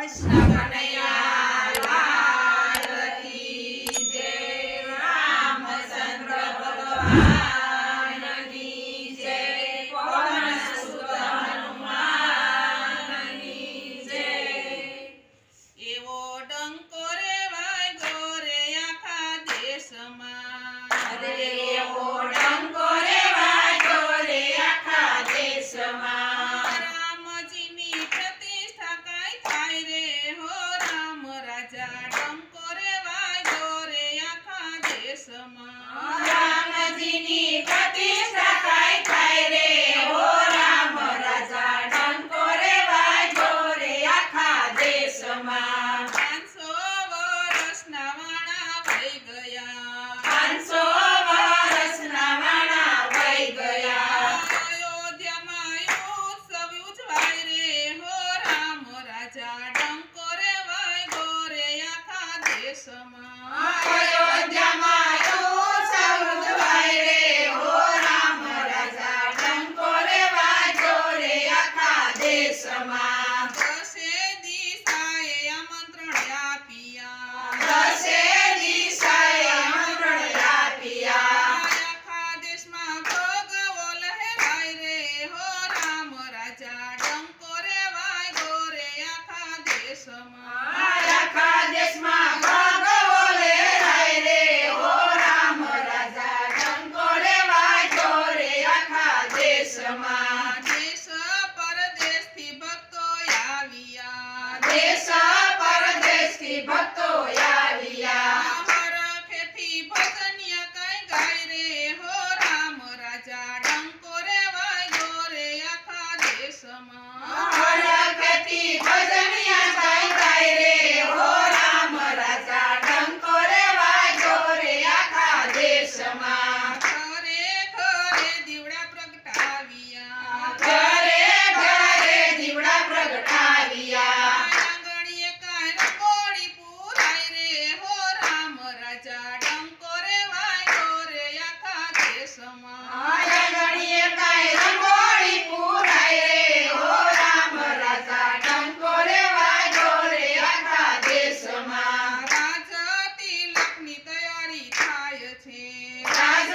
કૃષ્ણ કનૈયા લાલ કી જય, રામચંદ્ર ભગવાન કી જય, પવન સુત હનુમાન કી જય। એવો ડંકો રે વાગ્યો રે આખા દેશમાં, અરે એવો ડંકો રે વાગ્યો રે આખા દેશમાં। રામજીની પ્રતિષ્ઠા કાંઈ થાય રે હો, રામ રાજા ડંકો રે વાગ્યો રે આખા દેશમાં। રામજીની પ્રતિષ્ઠા કાંઈ થાય રે હો, રામ રાજા ડંકો રે વાગ્યો રે આખા દેશમાં। 500 વર્ષના વાણા વહી ગયા, 500 વર્ષના વાણા વહી ગયા। અયોધ્યામાં ઉત્સવ ઉજવાય રે હો, રામ રાજા ડંકો રે વાગ્યો રે આખા દેશમાં। અયોધ્યામાં ઉત્સવ ઉજવાય રે હો, રામ રાજા ડંકો રે વાગ્યો રે આખા દેશમાં। દસે દિશાએ આમંત્રણ આપ્યા, દસે દિશાએ આમંત્રણ આપ્યા। આખા દેશમાં ભોગવો લહેરાય રે હો, રામ રાજા ડંકો રે વાગ્યો રે આખા દેશમાં। આખા દેશમાં ભોગવો લહેરાય રે હો, રામ રાજા ડંકો રે વાગ્યો રે આખા દેશમાં। દેશ પરદેશથી ભક્તો આવ્યા, દેશ પરદેશથી ભક્તો આવ્યા। હરખેથી ભજનિયા કાંઈ ગાય રે હો, રામ રાજા ડંકો રે વાગ્યો રે આખા દેશમાં। હરખેથી ભજનિયા કાંઈ ગાય રે હો, રામ રાજા ડંકો રે વાગ્યો રે આખા દેશમાં। ઘરે ઘરે દીવડા પ્રગટાવ્યા, ઘરે ઘરે દીવડા પ્રગટાવ્યા। આંગણીએ કાંઈ રંગોળી પૂરાય રે હો, રામ રાજા ડંકો રે વાગ્યો રે આખા દેશમાં। આંગણીએ કાંઈ રંગોળી પૂરાય રે હો, રામ રાજા ડંકો રે વાગ્યો રે આખા દેશમાં। રાજ તિલકની તૈયારી થાય છે, રાજ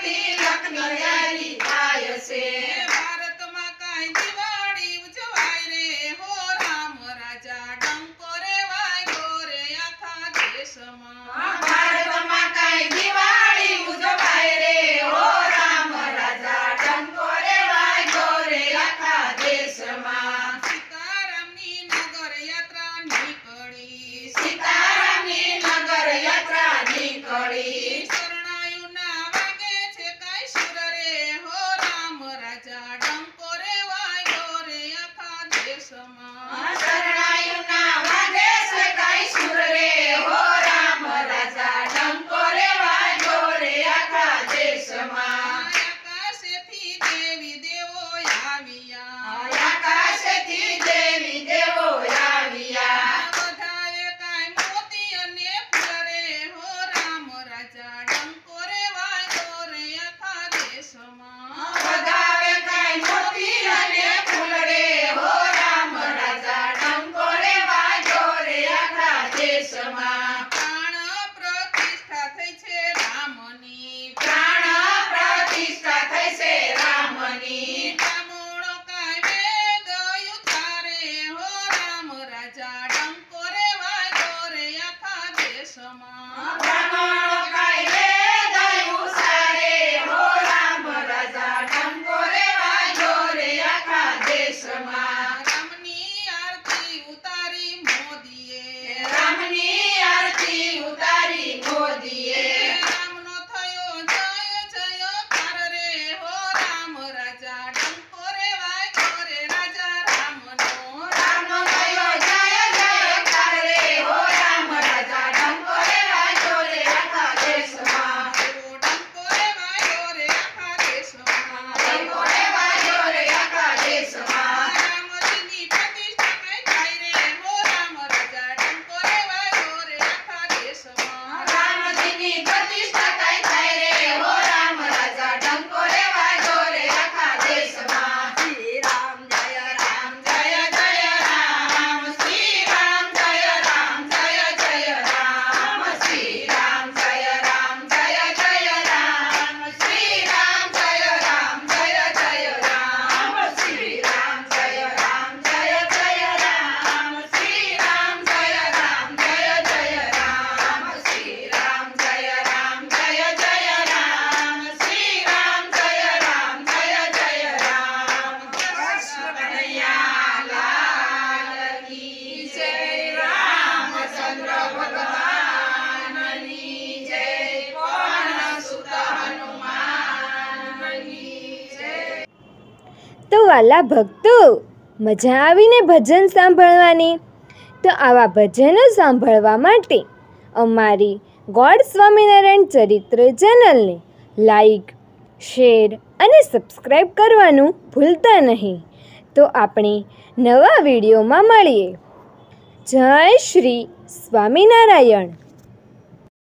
તિલકની તૈયારી થાય છે। ભારતમાં કાંઈ દિવાળી ઉજવાય રે હો, રામ રાજા ડંકો રે વાગ્યો રે આખા દેશમાં। ભારતમાં કાંઈ દિવાળી ઉજવાય રે હો, રામ રાજા ડંકો રે વાગ્યો રે આખા દેશમાં। સીતારામની નગર યાત્રા નીકળી, સીતારામની નગર યાત્રા નીકળી। શરણાઈઓના વાગે છે કાંઈ સુર રે હો, રામ રાજા ડંકો રે વાગ્યો રે આખા દેશમાં। શરણાઈઓના વાગે છે કાંઈ સુર રે હો, રામ રાજા ડંકો રે વાગ્યો રે આખા દેશમાં। આકાશેથી દેવી દેવો આવ્યા, આકાશેથી દેવી દેવો આવ્યા। બધાએ કાંઈ મોતી અને ફૂલ રે હો, રામ રાજા ડંકો રે વાગ્યો રે આખા દેશમાં। બધાએ કાંઈ મોતી અને ફૂલ રે હો, રામ રાજા ડંકો રે વાગ્યો રે આખા દેશમાં। પ્રાણ પ્રતિષ્ઠા થઈ છે રામની, પ્રાણ પ્રતિષ્ઠા થઈ છે રામની। બ્રાહ્મણો કાંઈ વેદ ઉચ્ચારે હો, રામ રાજા ડંકો રે વાગ્યો રે આખા દેશમાં। બ્રાહ્મણો કાંઈ વેદ ઉચ્ચારે હો, રામ રાજા ડંકો રે વાગ્યો રે આખા દેશમાં। રામની આરતી ઉતારી મોદીએ, રામની આરતી ઉતારી મોદીએ। રામનો થયો જય જયકાર રે હો, રામ રાજા ડંકો રે વાગ્યો રે રાજા રામનો। રામનો થયો જય જયકાર રે હો, રામ રાજા ડંકો રે વાગ્યો રે આખા વાલા ભક્તો, મજા આવીને ભજન સાંભળવાની? તો આવા ભજનો સાંભળવા માટે અમારી ગોડ સ્વામિનારાયણ ચરિત્ર ચેનલને લાઈક, શેર અને સબસ્ક્રાઈબ કરવાનું ભૂલતા નહીં. તો આપણે નવા વિડીયોમાં મળીએ. જય શ્રી સ્વામિનારાયણ.